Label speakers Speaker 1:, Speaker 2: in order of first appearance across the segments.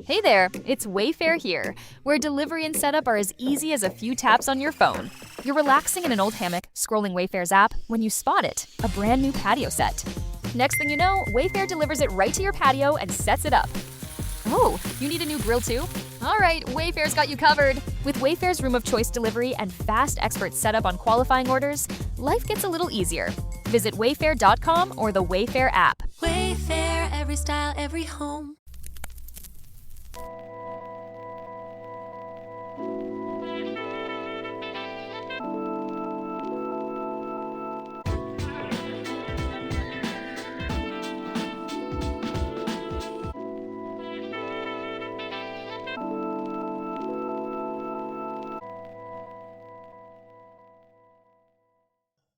Speaker 1: Hey there, it's Wayfair here, where delivery and setup are as easy as a few taps on your phone. You're relaxing in an old hammock, scrolling Wayfair's app, when you spot it, a brand new patio set. Next thing you know, Wayfair delivers it right to your patio and sets it up. Oh, you need a new grill too? All right, Wayfair's got you covered. With Wayfair's Room of Choice delivery and fast expert setup on qualifying orders, life gets a little easier. Visit wayfair.com or the Wayfair app.
Speaker 2: Wayfair, every style, every home.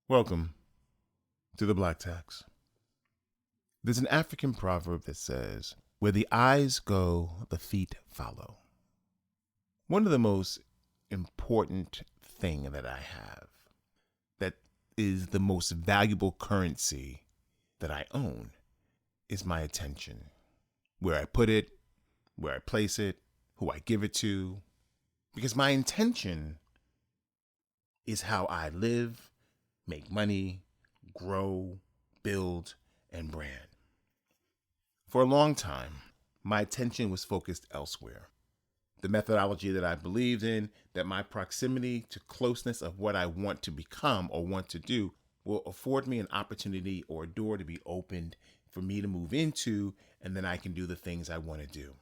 Speaker 3: Welcome to the Black Tax. There's an African proverb that says, where the eyes go, the feet follow. One of the most important thing that I have, that is the most valuable currency that I own, is my attention. Where I put it, where I place it, who I give it to. Because my intention is how I live, make money, grow, build, and brand. For a long time, my attention was focused elsewhere. The methodology that I believed in, that my proximity to closeness of what I want to become or want to do will afford me an opportunity or a door to be opened for me to move into, and then I can do the things I want to do.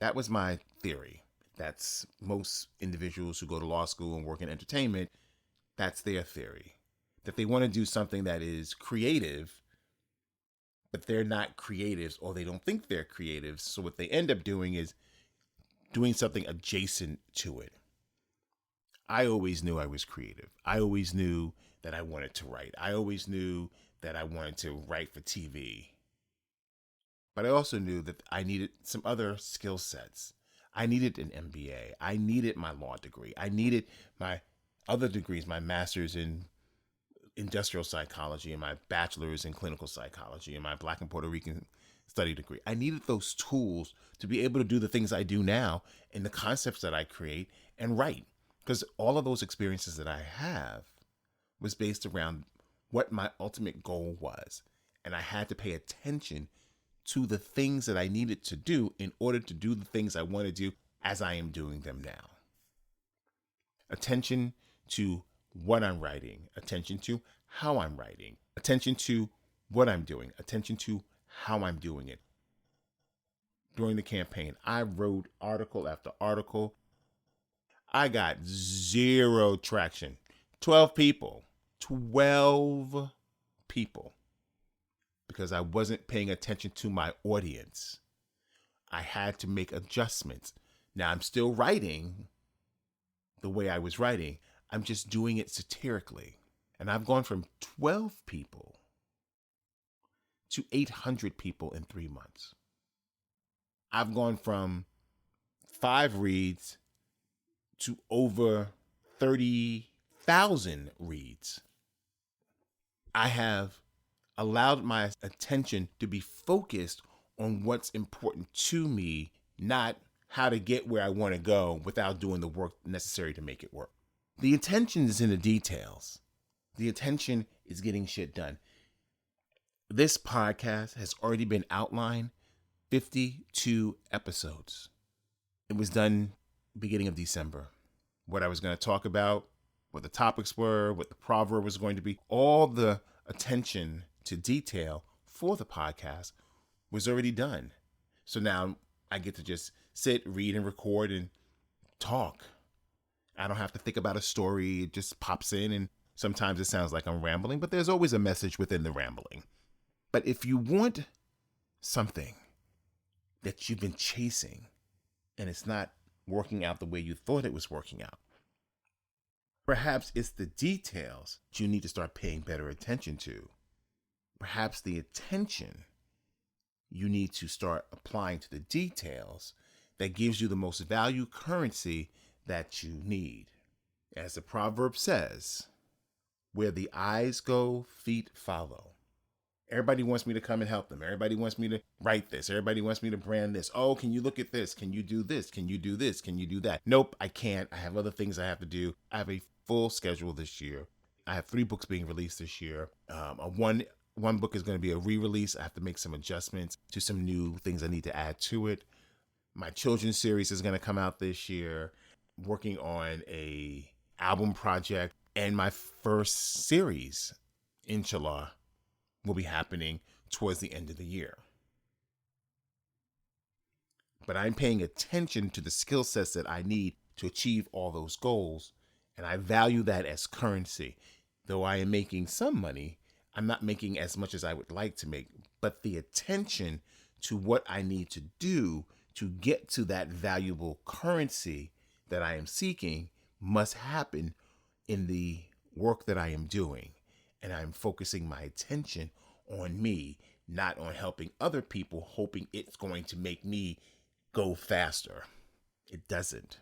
Speaker 3: That was my theory. That's most individuals who go to law school and work in entertainment. That's their theory, that they want to do something that is creative, but they're not creatives, or they don't think they're creatives. So what they end up doing is doing something adjacent to it. I always knew I was creative. I always knew that I wanted to write. I always knew that I wanted to write for TV. But I also knew that I needed some other skill sets. I needed an MBA. I needed my law degree. I needed my other degrees, my master's in industrial psychology and my bachelor's in clinical psychology and my Black and Puerto Rican study degree. I needed those tools to be able to do the things I do now and the concepts that I create and write. Because all of those experiences that I have was based around what my ultimate goal was. And I had to pay attention to the things that I needed to do in order to do the things I want to do as I am doing them now. Attention to what I'm writing, attention to how I'm writing, attention to what I'm doing, attention to how I'm doing it. During the campaign, I wrote article after article. I got zero traction. 12 people. Because I wasn't paying attention to my audience. I had to make adjustments. Now I'm still writing the way I was writing. I'm just doing it satirically. And I've gone from 12 people to 800 people in 3 months. I've gone from 5 reads to over 30,000 reads. I have allowed my attention to be focused on what's important to me, not how to get where I want to go without doing the work necessary to make it work. The intention is in the details. The intention is getting shit done. This podcast has already been outlined, 52 episodes. It was done beginning of December. What I was going to talk about, what the topics were, what the proverb was going to be, all the attention to detail for the podcast was already done. So now I get to just sit, read, and record and talk. I don't have to think about a story. It just pops in, and sometimes it sounds like I'm rambling, but there's always a message within the rambling. But if you want something that you've been chasing and it's not working out the way you thought it was working out, perhaps it's the details that you need to start paying better attention to. Perhaps the attention you need to start applying to the details that gives you the most value currency that you need. As the proverb says, where the eyes go, feet follow. Everybody wants me to come and help them. Everybody wants me to write this. Everybody wants me to brand this. Oh, can you look at this? Can you do this? Can you do this? Can you do that? Nope, I can't. I have other things I have to do. I have a full schedule this year. I have 3 books being released this year. One book is going to be a re-release. I have to make some adjustments to some new things I need to add to it. My children's series is going to come out this year. I'm working on a album project, and my first series, inshallah, will be happening towards the end of the year. But I'm paying attention to the skill sets that I need to achieve all those goals, and I value that as currency. Though I am making some money, I'm not making as much as I would like to make, but the attention to what I need to do to get to that valuable currency that I am seeking must happen in the work that I am doing. And I'm focusing my attention on me, not on helping other people, hoping it's going to make me go faster. It doesn't.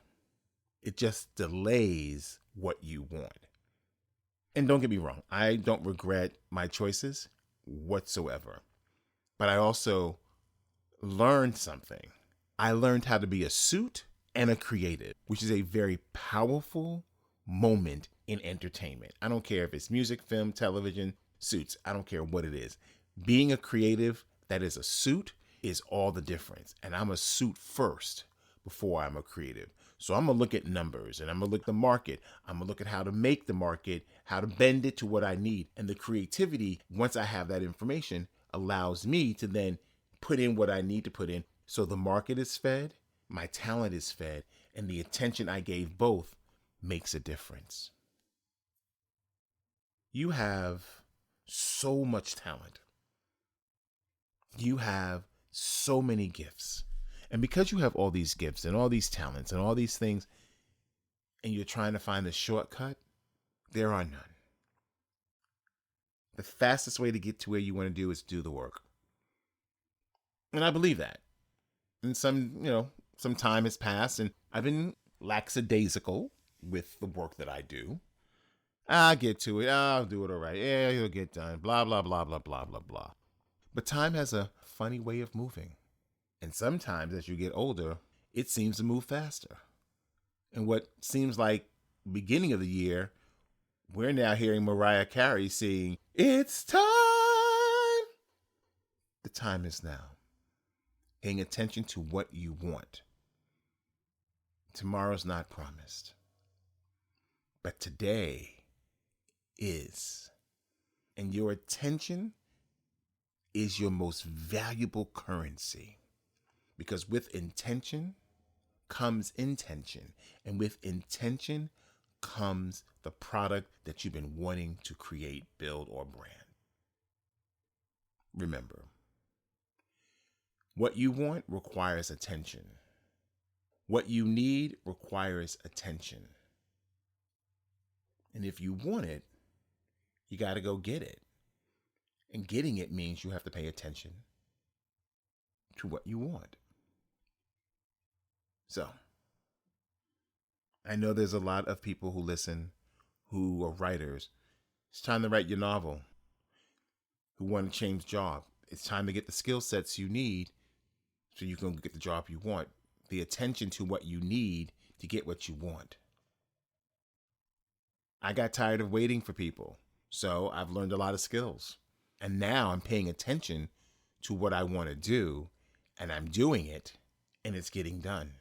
Speaker 3: It just delays what you want. And don't get me wrong, I don't regret my choices whatsoever. But I also learned something. I learned how to be a suit and a creative, which is a very powerful moment in entertainment. I don't care if it's music, film, television, suits. I don't care what it is. Being a creative that is a suit is all the difference. And I'm a suit first before I'm a creative. So I'm going to look at numbers, and I'm going to look at the market. I'm going to look at how to make the market, how to bend it to what I need. And the creativity, once I have that information, allows me to then put in what I need to put in. So the market is fed, my talent is fed, and the attention I gave both makes a difference. You have so much talent. You have so many gifts. And because you have all these gifts and all these talents and all these things, and you're trying to find a shortcut, there are none. The fastest way to get to where you want to do is do the work. And I believe that. And some time has passed, and I've been lackadaisical with the work that I do. I'll get to it. I'll do it all right. Yeah, it'll get done. Blah, blah, blah, blah, blah, blah, blah. But time has a funny way of moving. And sometimes as you get older, it seems to move faster. And what seems like beginning of the year, we're now hearing Mariah Carey sing, "It's time." The time is now. Paying attention to what you want. Tomorrow's not promised. But today is. And your attention is your most valuable currency. Because with intention comes intention. And with intention comes the product that you've been wanting to create, build, or brand. Remember, what you want requires attention. What you need requires attention. And if you want it, you got to go get it. And getting it means you have to pay attention to what you want. So, I know there's a lot of people who listen who are writers. It's time to write your novel. Who want to change job. It's time to get the skill sets you need so you can get the job you want. The attention to what you need to get what you want. I got tired of waiting for people, so I've learned a lot of skills. And now I'm paying attention to what I want to do, and I'm doing it, and it's getting done.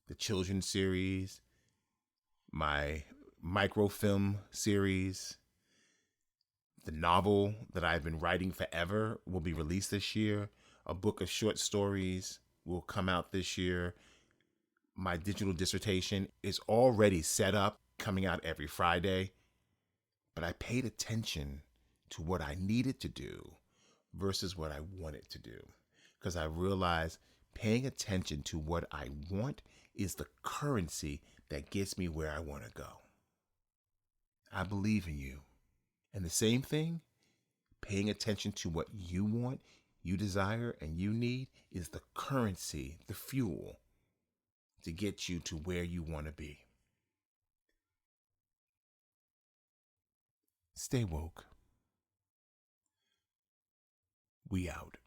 Speaker 3: The children's series, my microfilm series, the novel that I've been writing forever will be released this year. A book of short stories will come out this year. My digital dissertation is already set up, coming out every Friday. But I paid attention to what I needed to do versus what I wanted to do. Because I realized paying attention to what I want is the currency that gets me where I want to go. I believe in you. And the same thing, paying attention to what you want, you desire, and you need is the currency, the fuel to get you to where you want to be. Stay woke. We out.